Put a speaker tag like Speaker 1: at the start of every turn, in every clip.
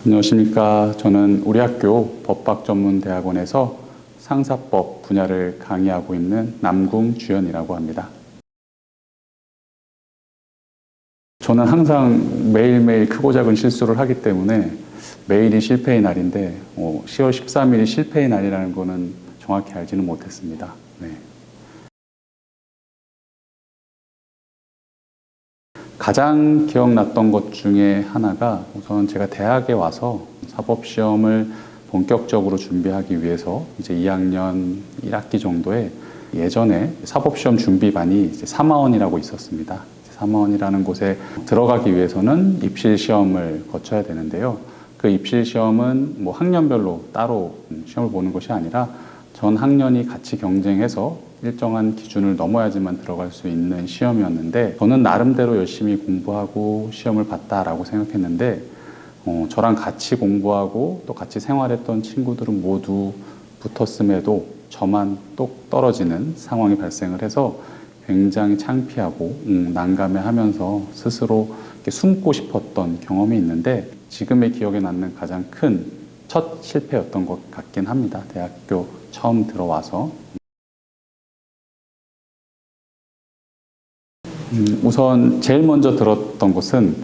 Speaker 1: 안녕하십니까. 저는 우리 학교 법학전문대학원에서 상사법 분야를 강의하고 있는 남궁주연이라고 합니다. 저는 항상 매일매일 크고 작은 실수를 하기 때문에 매일이 실패의 날인데 10월 13일이 실패의 날이라는 거는 정확히 알지는 못했습니다. 네. 가장 기억났던 것 중에 하나가 우선 제가 대학에 와서 사법시험을 본격적으로 준비하기 위해서 이제 2학년 1학기 정도에 예전에 사법시험 준비반이 이제 사마원이라고 있었습니다. 사마원이라는 곳에 들어가기 위해서는 입실시험을 거쳐야 되는데요. 그 입실시험은 뭐 학년별로 따로 시험을 보는 것이 아니라 전 학년이 같이 경쟁해서 일정한 기준을 넘어야지만 들어갈 수 있는 시험이었는데 저는 나름대로 열심히 공부하고 시험을 봤다라고 생각했는데 저랑 같이 공부하고 또 같이 생활했던 친구들은 모두 붙었음에도 저만 똑 떨어지는 상황이 발생을 해서 굉장히 창피하고 난감해하면서 스스로 이렇게 숨고 싶었던 경험이 있는데 지금의 기억에 남는 가장 큰 첫 실패였던 것 같긴 합니다. 대학교 처음 들어와서. 우선 제일 먼저 들었던 것은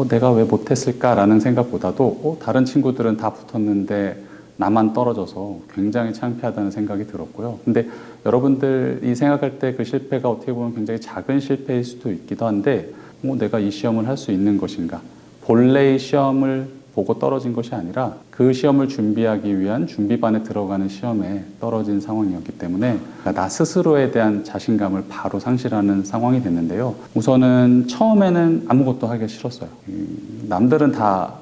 Speaker 1: 내가 왜 못했을까라는 생각보다도 다른 친구들은 다 붙었는데 나만 떨어져서 굉장히 창피하다는 생각이 들었고요. 근데 여러분들이 생각할 때 그 실패가 어떻게 보면 굉장히 작은 실패일 수도 있기도 한데 내가 이 시험을 할 수 있는 것인가? 본래의 시험을 보고 떨어진 것이 아니라 그 시험을 준비하기 위한 준비반에 들어가는 시험에 떨어진 상황이었기 때문에 나 스스로에 대한 자신감을 바로 상실하는 상황이 됐는데요. 우선은 처음에는 아무것도 하기 싫었어요. 남들은 다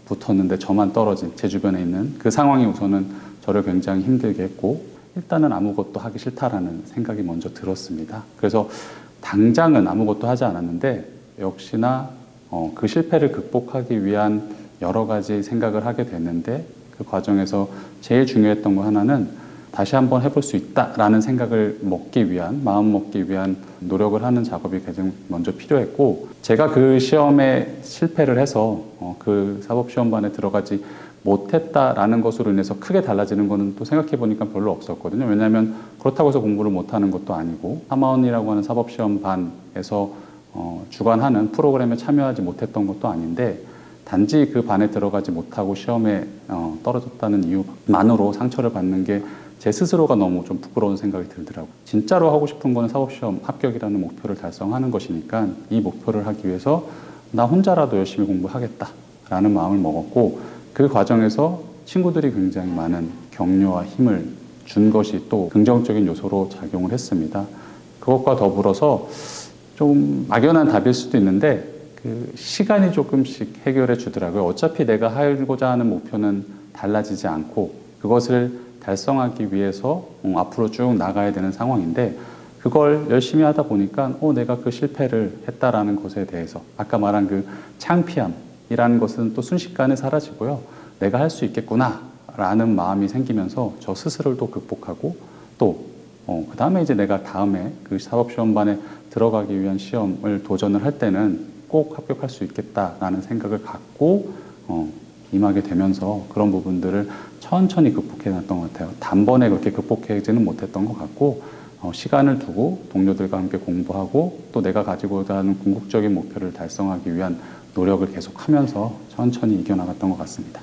Speaker 1: 붙었는데 저만 떨어진 제 주변에 있는 그 상황이 우선은 저를 굉장히 힘들게 했고 일단은 아무것도 하기 싫다라는 생각이 먼저 들었습니다. 그래서 당장은 아무것도 하지 않았는데 역시나 그 실패를 극복하기 위한 여러 가지 생각을 하게 됐는데 그 과정에서 제일 중요했던 거 하나는 다시 한번 해볼 수 있다라는 생각을 마음 먹기 위한 노력을 하는 작업이 가장 먼저 필요했고 제가 그 시험에 실패를 해서 그 사법시험반에 들어가지 못했다라는 것으로 인해서 크게 달라지는 거는 또 생각해 보니까 별로 없었거든요. 왜냐하면 그렇다고 해서 공부를 못하는 것도 아니고 사마원이라고 하는 사법시험반에서 주관하는 프로그램에 참여하지 못했던 것도 아닌데 단지 그 반에 들어가지 못하고 시험에 떨어졌다는 이유만으로 상처를 받는 게 제 스스로가 너무 좀 부끄러운 생각이 들더라고요. 진짜로 하고 싶은 거는 사법시험 합격이라는 목표를 달성하는 것이니까 이 목표를 하기 위해서 나 혼자라도 열심히 공부하겠다라는 마음을 먹었고 그 과정에서 친구들이 굉장히 많은 격려와 힘을 준 것이 또 긍정적인 요소로 작용을 했습니다. 그것과 더불어서 좀 막연한 답일 수도 있는데 그 시간이 조금씩 해결해 주더라고요. 어차피 내가 하고자 하는 목표는 달라지지 않고 그것을 달성하기 위해서 앞으로 쭉 나가야 되는 상황인데 그걸 열심히 하다 보니까 내가 그 실패를 했다라는 것에 대해서 아까 말한 그 창피함이라는 것은 또 순식간에 사라지고요. 내가 할 수 있겠구나라는 마음이 생기면서 저 스스로를 또 극복하고 또 그 다음에 이제 내가 다음에 그 사법시험반에 들어가기 위한 시험을 도전을 할 때는 꼭 합격할 수 있겠다라는 생각을 갖고 임하게 되면서 그런 부분들을 천천히 극복해 놨던 것 같아요. 단번에 그렇게 극복하지는 못했던 것 같고 시간을 두고 동료들과 함께 공부하고 또 내가 가지고자 하는 궁극적인 목표를 달성하기 위한 노력을 계속하면서 천천히 이겨나갔던 것 같습니다.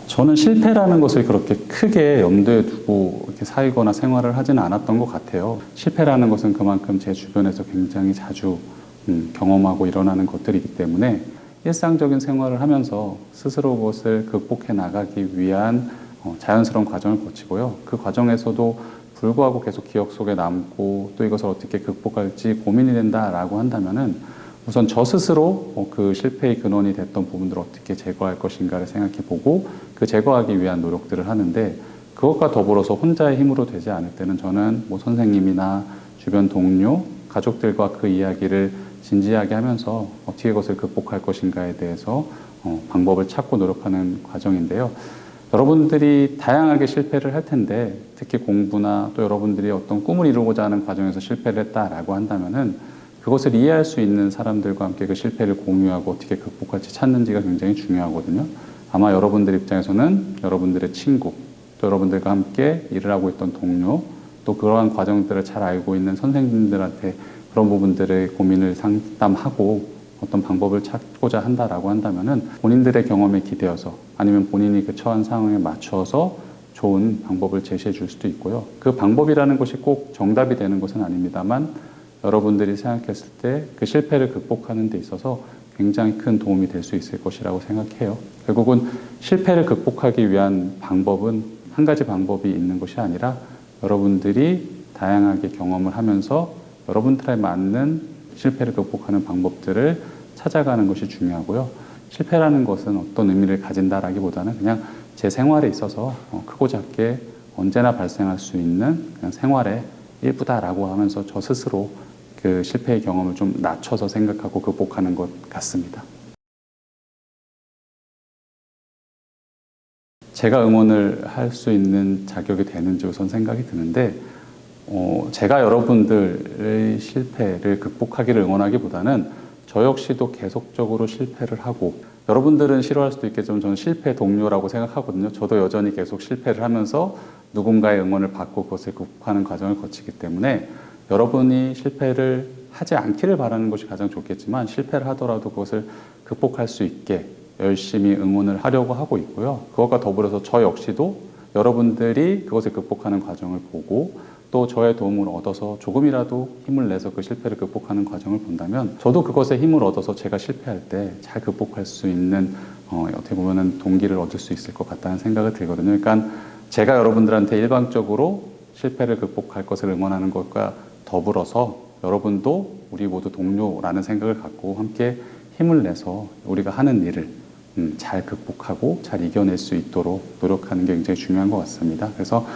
Speaker 1: 저는 실패라는 것을 그렇게 크게 염두에 두고 이렇게 살거나 생활을 하지는 않았던 것 같아요. 실패라는 것은 그만큼 제 주변에서 굉장히 자주 경험하고 일어나는 것들이기 때문에 일상적인 생활을 하면서 스스로 그것을 극복해 나가기 위한 자연스러운 과정을 거치고요. 그 과정에서도 불구하고 계속 기억 속에 남고 또 이것을 어떻게 극복할지 고민이 된다라고 한다면은 우선 저 스스로 그 실패의 근원이 됐던 부분들을 어떻게 제거할 것인가를 생각해 보고 그 제거하기 위한 노력들을 하는데 그것과 더불어서 혼자의 힘으로 되지 않을 때는 저는 뭐 선생님이나 주변 동료, 가족들과 그 이야기를 진지하게 하면서 어떻게 그것을 극복할 것인가에 대해서 방법을 찾고 노력하는 과정인데요. 여러분들이 다양하게 실패를 할 텐데 특히 공부나 또 여러분들이 어떤 꿈을 이루고자 하는 과정에서 실패를 했다라고 한다면은 그것을 이해할 수 있는 사람들과 함께 그 실패를 공유하고 어떻게 극복할지 찾는지가 굉장히 중요하거든요. 아마 여러분들 입장에서는 여러분들의 친구, 또 여러분들과 함께 일을 하고 있던 동료, 또 그러한 과정들을 잘 알고 있는 선생님들한테 그런 부분들의 고민을 상담하고 어떤 방법을 찾고자 한다라고 한다면은 본인들의 경험에 기대어서 아니면 본인이 그 처한 상황에 맞춰서 좋은 방법을 제시해 줄 수도 있고요. 그 방법이라는 것이 꼭 정답이 되는 것은 아닙니다만 여러분들이 생각했을 때 그 실패를 극복하는 데 있어서 굉장히 큰 도움이 될 수 있을 것이라고 생각해요. 결국은 실패를 극복하기 위한 방법은 한 가지 방법이 있는 것이 아니라 여러분들이 다양하게 경험을 하면서 여러분들에 맞는 실패를 극복하는 방법들을 찾아가는 것이 중요하고요. 실패라는 것은 어떤 의미를 가진다라기보다는 그냥 제 생활에 있어서 크고 작게 언제나 발생할 수 있는 그냥 생활의 일부다라고 하면서 저 스스로 그 실패의 경험을 좀 낮춰서 생각하고 극복하는 것 같습니다. 제가 응원을 할 수 있는 자격이 되는지 우선 생각이 드는데 제가 여러분들의 실패를 극복하기를 응원하기보다는 저 역시도 계속적으로 실패를 하고 여러분들은 싫어할 수도 있겠지만 저는 실패 동료라고 생각하거든요. 저도 여전히 계속 실패를 하면서 누군가의 응원을 받고 그것을 극복하는 과정을 거치기 때문에 여러분이 실패를 하지 않기를 바라는 것이 가장 좋겠지만 실패를 하더라도 그것을 극복할 수 있게 열심히 응원을 하려고 하고 있고요. 그것과 더불어서 저 역시도 여러분들이 그것을 극복하는 과정을 보고 또 저의 도움을 얻어서 조금이라도 힘을 내서 그 실패를 극복하는 과정을 본다면 저도 그것에 힘을 얻어서 제가 실패할 때 잘 극복할 수 있는 어떻게 보면은 동기를 얻을 수 있을 것 같다는 생각이 들거든요. 그러니까 제가 여러분들한테 일방적으로 실패를 극복할 것을 응원하는 것과 더불어서 여러분도 우리 모두 동료라는 생각을 갖고 함께 힘을 내서 우리가 하는 일을 잘 극복하고 잘 이겨낼 수 있도록 노력하는 게 굉장히 중요한 것 같습니다. 그래서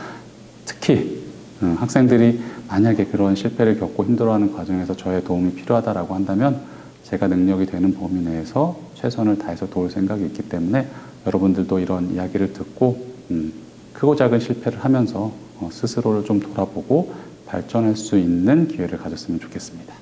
Speaker 1: 특히 학생들이 만약에 그런 실패를 겪고 힘들어하는 과정에서 저의 도움이 필요하다라고 한다면 제가 능력이 되는 범위 내에서 최선을 다해서 도울 생각이 있기 때문에 여러분들도 이런 이야기를 듣고 크고 작은 실패를 하면서 스스로를 좀 돌아보고 발전할 수 있는 기회를 가졌으면 좋겠습니다.